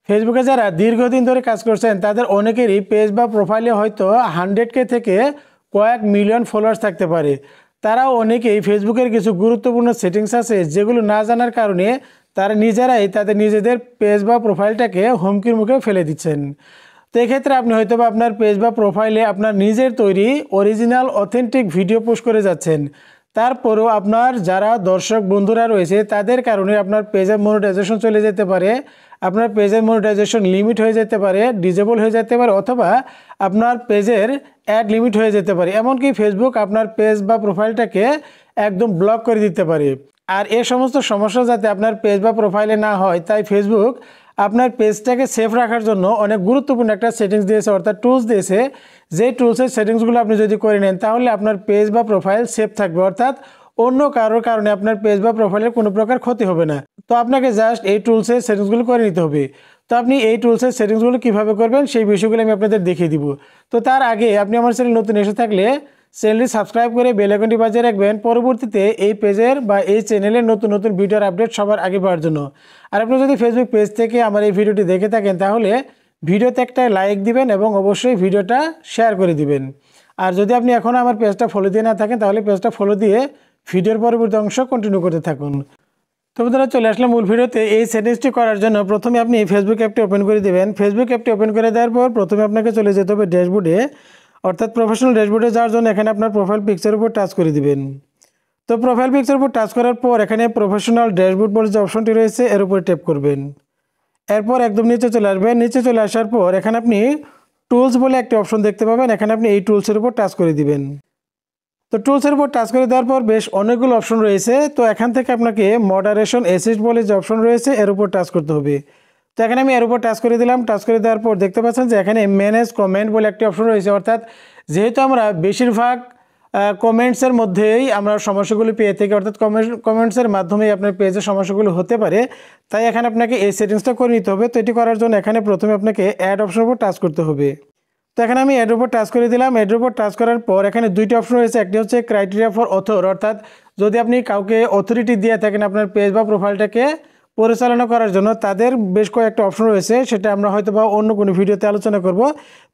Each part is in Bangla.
ফেসবুকে যারা দীর্ঘদিন ধরে কাজ করছেন তাদের অনেকেরই পেজ বা প্রোফাইলে হয়তো 100K থেকে কয়েক মিলিয়ন ফলোয়ার্স থাকতে পারে। তারাও অনেকেই ফেসবুকের কিছু গুরুত্বপূর্ণ সেটিংস আছে যেগুলো না জানার কারণে তারা নিজেরাই তাদের নিজেদের পেজ বা প্রোফাইলটাকে হুমকির মুখে ফেলে দিচ্ছেন। তো এক্ষেত্রে আপনি হয়তো বা আপনার পেজ বা প্রোফাইলে আপনার নিজের তৈরি অরিজিনাল অথেন্টিক ভিডিও পোস্ট করে যাচ্ছেন, তারপরও আপনার যারা দর্শক বন্ধুরা রয়েছে তাদের কারণে আপনার পেজের মনিটাইজেশন চলে যেতে পারে, আপনার পেজের মনিটাইজেশন লিমিট হয়ে যেতে পারে, ডিজেবল হয়ে যেতে পারে, অথবা আপনার পেজের অ্যাড লিমিট হয়ে যেতে পারে। এমনকি ফেসবুক আপনার পেজ বা প্রোফাইলটাকে একদম ব্লক করে দিতে পারে। আর এই সমস্ত সমস্যা যাতে আপনার পেজ বা প্রোফাইলে না হয় তাই ফেসবুক আপনার পেজটাকে সেফ রাখার জন্য অনেক গুরুত্বপূর্ণ একটা সেটিংস দিয়েছে, অর্থাৎ টুলস দিয়েছে। যে টুলসের সেটিংসগুলো আপনি যদি করে নেন তাহলে আপনার পেজ বা প্রোফাইল সেফ থাকবে, অর্থাৎ অন্য কারোর কারণে আপনার পেজ বা প্রোফাইলের কোনো প্রকার ক্ষতি হবে না। তো আপনাকে জাস্ট এই টুলসের সেটিংসগুলো করে নিতে হবে। তো আপনি এই টুলসের সেটিংসগুলো কীভাবে করবেন সেই বিষয়গুলো আমি আপনাদের দেখিয়ে দিব। তো তার আগে আপনি আমার চ্যানেল নতুন এসে থাকলে চ্যানেলটি সাবস্ক্রাইব করে বেল আইকনটি বাজিয়ে রাখবেন, পরবর্তীতে এই পেজের বা এই চ্যানেলের নতুন নতুন ভিডিওর আপডেট সবার আগে পাওয়ার জন্য। আর আপনি যদি ফেসবুক পেজ থেকে আমার এই ভিডিওটি দেখে থাকেন তাহলে ভিডিওতে একটা লাইক দিবেন এবং অবশ্যই ভিডিওটা শেয়ার করে দিবেন। আর যদি আপনি এখনও আমার পেজটা ফলো দিয়ে না থাকেন তাহলে পেজটা ফলো দিয়ে ভিডিওর পরবর্তী অংশ কন্টিনিউ করতে থাকুন। তো বন্ধুরা চলে আসলাম মূল ভিডিওতে। এই সেটিংসটি করার জন্য প্রথমে আপনি ফেসবুক অ্যাপটি ওপেন করে দেবেন। ফেসবুক অ্যাপটি ওপেন করে দেওয়ার পর প্রথমে আপনাকে চলে যেতে হবে ড্যাশবোর্ডে, অর্থাৎ প্রফেশনাল ড্যাশবোর্ডে যাওয়ার জন্য এখানে আপনার প্রোফাইল পিকচারের উপর টাচ করে দিবেন। তো প্রোফাইল পিকচারের উপর টাচ করার পর এখানে প্রফেশনাল ড্যাশবোর্ড বলে যে অপশনটি রয়েছে এর উপরে ট্যাপ করবেন। এরপর একদম নিচে চলে আসবেন। নিচে চলে আসার পর এখানে আপনি টুলস বলে একটি অপশন দেখতে পাবেন, এখানে আপনি এই টুলসের উপর টাচ করে দিবেন। তো টুলসের উপর টাচ করে দেওয়ার পর বেশ অনেকগুলো অপশন রয়েছে। তো এখান থেকে আপনাকে মডারেশন অ্যাসিস্ট বলে যে অপশন রয়েছে এর উপর টাচ করতে হবে। তো এখানে আমি এর উপর টাচ করে দিলাম। টাচ করে দেওয়ার পর দেখতে পাচ্ছেন যে এখানে ম্যানেজ কমেন্ট বলে একটি অপশন রয়েছে, অর্থাৎ যেহেতু আমরা বেশিরভাগ কমেন্টসের মধ্যেই আমরা সমস্যাগুলো পেয়ে থাকি, অর্থাৎ কমেন্টসের মাধ্যমেই আপনার পেজের সমস্যাগুলো হতে পারে, তাই এখানে আপনাকে এই সেটিংসটা করে নিতে হবে। তো এটি করার জন্য এখানে প্রথমে আপনাকে অ্যাড অপশনের উপর টাচ করতে হবে। তো এখানে আমি অ্যাডের উপর টাচ করে দিলাম। অ্যাডের উপর টাচ করার পর এখানে দুইটি অপশন রয়েছে, একটি হচ্ছে ক্রাইটেরিয়া ফর অথর, অর্থাৎ যদি আপনি কাউকে অথরিটি দিয়ে থাকেন আপনার পেজ বা প্রোফাইলটাকে পরিচালনা করার জন্য, তাদের বেশ কয়েকটা অপশন রয়েছে, সেটা আমরা হয়তো বা অন্য কোনো ভিডিওতে আলোচনা করব।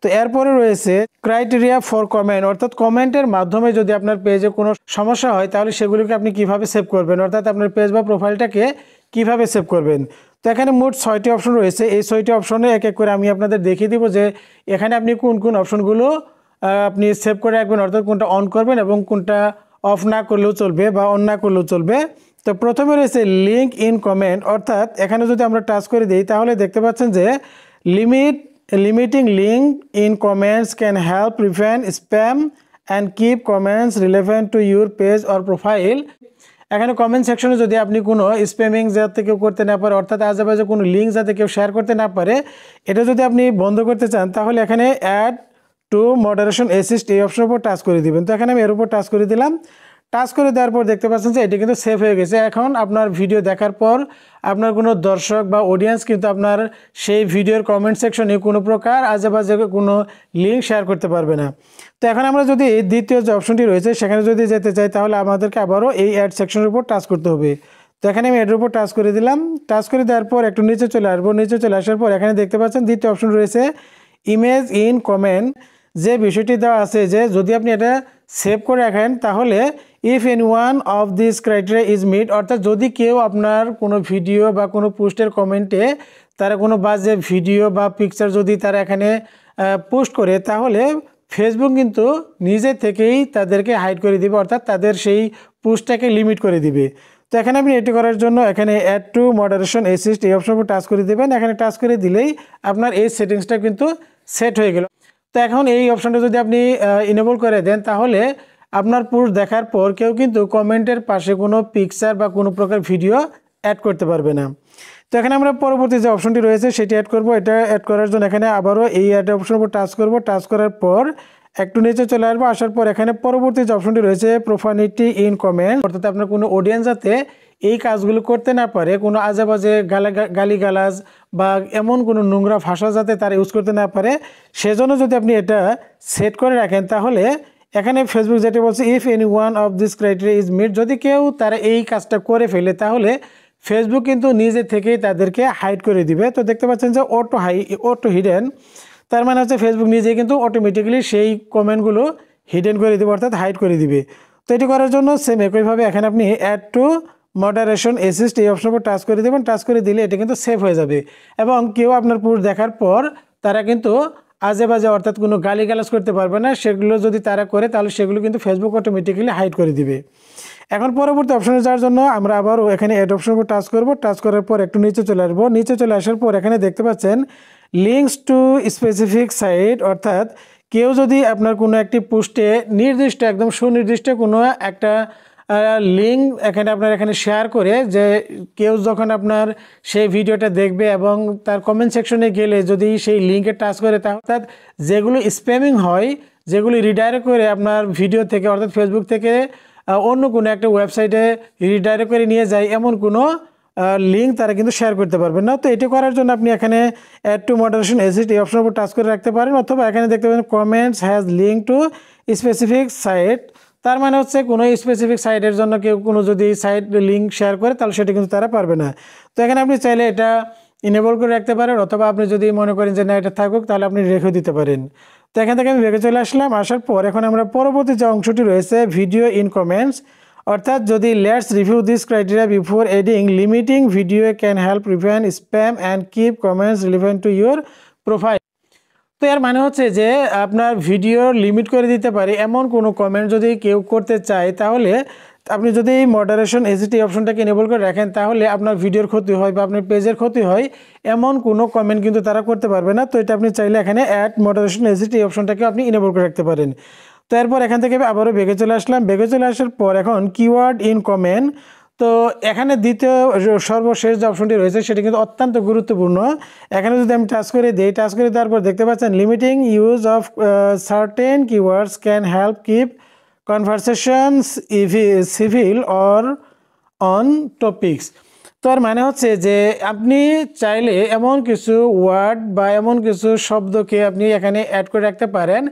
তো এরপরে রয়েছে ক্রাইটেরিয়া ফর কমেন্ট, অর্থাৎ কমেন্টের মাধ্যমে যদি আপনার পেজে কোনো সমস্যা হয় তাহলে সেগুলোকে আপনি কিভাবে সেভ করবেন, অর্থাৎ আপনার পেজ বা প্রোফাইলটাকে কিভাবে সেভ করবেন। তো এখানে মোট 6টি অপশন রয়েছে। এই 6টি অপশনে এক এক করে আমি আপনাদের দেখিয়ে দিব যে এখানে আপনি কোন কোন অপশনগুলো আপনি সেভ করে রাখবেন, অর্থাৎ কোনটা অন করবেন এবং কোনটা অফ না করলেও চলবে বা অন না করলেও চলবে। তো প্রথমে রয়েছে লিঙ্ক ইন কমেন্ট, অর্থাৎ এখানে যদি আমরা টাচ করে দিই তাহলে দেখতে পাচ্ছেন যে limiting link in comments can help prevent spam and keep comments relevant to your page or profile. এখানে কমেন্ট সেকশনে যদি আপনি কোনো স্প্যামিং যাতে কেউ করতে না পারে, অর্থাৎ আশেপাশে কোনো লিঙ্ক যাতে কেউ শেয়ার করতে না পারে, এটা যদি আপনি বন্ধ করতে চান তাহলে এখানে অ্যাড টু মডারেশন অ্যাসিস্ট এই অপশনের উপর টাচ করে দিবেন। তো এখানে আমি এর উপর টাচ করে দিলাম। টাচ করে দেওয়ার পর দেখতে পাচ্ছেন যে এটি কিন্তু সেভ হয়ে গেছে। এখন আপনার ভিডিও দেখার পর আপনার কোনো দর্শক বা অডিয়েন্স কিন্তু আপনার সেই ভিডিওর কমেন্ট সেকশনে কোনো প্রকার আশেপাশে কোনো লিঙ্ক শেয়ার করতে পারবে না। তো এখন আমরা যদি দ্বিতীয় যে অপশনটি রয়েছে সেখানে যদি যেতে চাই তাহলে আমাদেরকে আবারও এই অ্যাড সেকশনের উপর টাচ করতে হবে। তো এখানে আমি অ্যাডের উপর টাচ করে দিলাম। টাচ করে দেওয়ার পর একটু নিচে চলে আসবো। নিচে চলে আসার পর এখানে দেখতে পাচ্ছেন দ্বিতীয় অপশন রয়েছে ইমেজ ইন কমেন্ট। যে বিষয়টি দেওয়া আছে যে যদি আপনি এটা সেভ করে রাখেন তাহলে if any one of this criteria is meet, অর্থাৎ যদি কেউ আপনার কোনো ভিডিও বা কোনো পোস্টের কমেন্টে তারা কোনো বাজে ভিডিও বা পিকচার যদি তারা এখানে পোস্ট করে তাহলে ফেসবুক কিন্তু নিজে থেকেই তাদেরকে হাইড করে দিবে, অর্থাৎ তাদের সেই পোস্টটাকে লিমিট করে দিবে। তো এখানে আপনি এটি করার জন্য এখানে অ্যাড টু মডারেশন অ্যাসিস্ট এই অপশনের উপর টাচ করে দেবেন। এখানে টাচ করে দিলেই আপনার এই সেটিংসটা কিন্তু সেট হয়ে গেল। তো এখন এই অপশনটা যদি আপনি ইনেবল করে দেন তাহলে আপনার পোস্ট দেখার পর কেউ কিন্তু কমেন্টের পাশে কোনো পিকচার বা কোনো প্রকার ভিডিও অ্যাড করতে পারবে না। তো এখানে আমরা পরবর্তী যে অপশনটি রয়েছে সেটি অ্যাড করব। এটা অ্যাড করার জন্য এখানে আবারও এই অ্যাড অপশনের উপর টাচ করব। টাচ করার পর একটু নিচে চলে আসবো। আসার পর এখানে পরবর্তী যে অপশনটি রয়েছে প্রোফানিটি ইন কমেন্ট, অর্থাৎ আপনার কোনো অডিয়েন্স যাতে এই কাজগুলো করতে না পারে, কোনো আজেবাজে গালিগালাজ বা এমন কোনো নোংরা ভাষা যাতে তারা ইউজ করতে না পারে, সেজন্য যদি আপনি এটা সেট করে রাখেন তাহলে এখানে ফেসবুক যেটা বলছে if any one of this criteria is meet, যদি কেউ তারা এই কাজটা করে ফেলে তাহলে ফেসবুক কিন্তু নিজে থেকেই তাদেরকে হাইড করে দিবে। তো দেখতে পাচ্ছেন যে অটো হিডেন, তার মানে হচ্ছে ফেসবুক নিজেই কিন্তু অটোমেটিক্যালি সেই কমেন্টগুলো হিডেন করে দিবে, অর্থাৎ হাইড করে দিবে। তো এটি করার জন্য সেম একইভাবে এখানে আপনি অ্যাড টু মডারেশন অ্যাসিস্ট এই অপশনের উপর টাচ করে দেবেন। টাচ করে দিলে এটা কিন্তু সেভ হয়ে যাবে এবং কেউ আপনার পোস্ট দেখার পর তারা কিন্তু আজে বাজে অর্থাৎ কোনো গালিগালাজ করতে পারবে না। সেগুলো যদি তারা করে তাহলে সেগুলো কিন্তু ফেসবুক অটোমেটিক্যালি হাইড করে দিবে। এখন পরবর্তী অপশনে যাওয়ার জন্য আমরা আবারও এখানে অ্যাড অপশনের উপর টাচ করব। টাচ করার পর একটু নিচে চলে আসবো। নিচে চলে আসার পর এখানে দেখতে পাচ্ছেন লিঙ্কস টু স্পেসিফিক সাইট, অর্থাৎ কেউ যদি আপনার কোনো একটি পোস্টে নির্দিষ্ট একদম সুনির্দিষ্ট কোনো একটা লিঙ্ক এখানে শেয়ার করে, যে কেউ যখন আপনার সেই ভিডিওটা দেখবে এবং তার কমেন্ট সেকশনে গেলে যদি সেই লিঙ্কে টাচ করে, অর্থাৎ যেগুলো স্প্যামিং হয়, যেগুলি রিডাইরেক্ট করে আপনার ভিডিও থেকে অর্থাৎ ফেসবুক থেকে অন্য কোনো একটা ওয়েবসাইটে রিডাইরেক্ট করে নিয়ে যায়, এমন কোনো লিঙ্ক তারা কিন্তু শেয়ার করতে পারবেন না। তো এটি করার জন্য আপনি এখানে অ্যাড টু মডারেশন অ্যাসিস্ট এই অপশনের উপর টাচ করে রাখতে পারেন, অথবা এখানে দেখতে পাবেন comments has link to specific site, তার মানে হচ্ছে কোনো স্পেসিফিক সাইটের জন্য কেউ কোনো যদি সাইট লিঙ্ক শেয়ার করে তাহলে সেটা কিন্তু তারা পারবে না। তো এখানে আপনি চাইলে এটা ইনেবল করে রাখতে পারেন, অথবা আপনি যদি মনে করেন যে না এটা থাকুক তাহলে আপনি রেখে দিতে পারেন। তো এখান থেকে আমি রেখে চলে আসলাম। আসার পর এখন আমরা পরবর্তী যে অংশটি রয়েছে ভিডিও ইন কমেন্টস, অর্থাৎ যদি let's review this criteria before adding limiting video can help prevent spam and keep comments relevant to your profile. তো এর মানে হচ্ছে যে আপনার ভিডিও লিমিট করে দিতে পারে এমন কোনো কমেন্ট যদি কেউ করতে চায়, তাহলে আপনি যদি এই মডারেশন এসিটি অপশনটাকে এনেবল করে রাখেন তাহলে আপনার ভিডিওর ক্ষতি হয় বা আপনার পেজের ক্ষতি হয় এমন কোনো কমেন্ট কিন্তু তারা করতে পারবে না। তো এটা আপনি চাইলে এখানে অ্যাড মডারেশন এসিটি অপশনটাকে আপনি এনেবল করে রাখতে পারেন। তো এরপর এখান থেকে আবারও বেগে চলে আসলাম। বেগে চলে আসার পর এখন কিওয়ার্ড ইন কমেন্ট, তো এখানে দ্বিতীয় সর্বশেষ যে অপশনটি রয়েছে সেটি কিন্তু অত্যন্ত গুরুত্বপূর্ণ। এখানে যদি আমি টাচ করে দিই, টাচ করে দেওয়ার পর দেখতে পাচ্ছেন limiting use of certain keywords can help keep conversations civil or on topics. তো আর মানে হচ্ছে যে আপনি চাইলে এমন কিছু ওয়ার্ড বা এমন কিছু শব্দকে আপনি এখানে অ্যাড করে রাখতে পারেন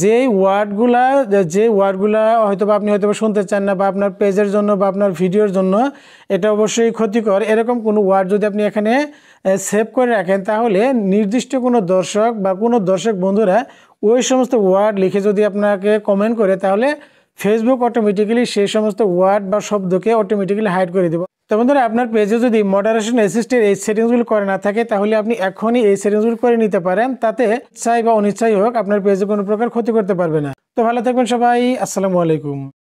যে ওয়ার্ডগুলা আপনি হয়তো শুনতে চান না, বা আপনার পেজের জন্য বা আপনার ভিডিওর জন্য এটা অবশ্যই ক্ষতিকর, এরকম কোনো ওয়ার্ড যদি আপনি এখানে সেভ করে রাখেন তাহলে নির্দিষ্ট কোনো দর্শক বা কোনো দর্শক বন্ধুরা ওই সমস্ত ওয়ার্ড লিখে যদি আপনাকে কমেন্ট করে তাহলে ফেসবুক অটোমেটিক্যালি সেই সমস্ত ওয়ার্ড বা শব্দকে অটোমেটিক্যালি হাইড করে দেবে। তো বন্ধুরা আপনার পেজে যদি মডারেশন অ্যাসিস্টের এই সেটিংসগুলো করে না থাকে তাহলে আপনি এখনই এই সেটিংসগুলো করে নিতে পারেন, তাতে ইচ্ছাই বা অনিচ্ছাই হোক আপনার পেজে কোনো প্রকার ক্ষতি করতে পারবে না। তো ভালো থাকবেন সবাই, আসসালামু আলাইকুম।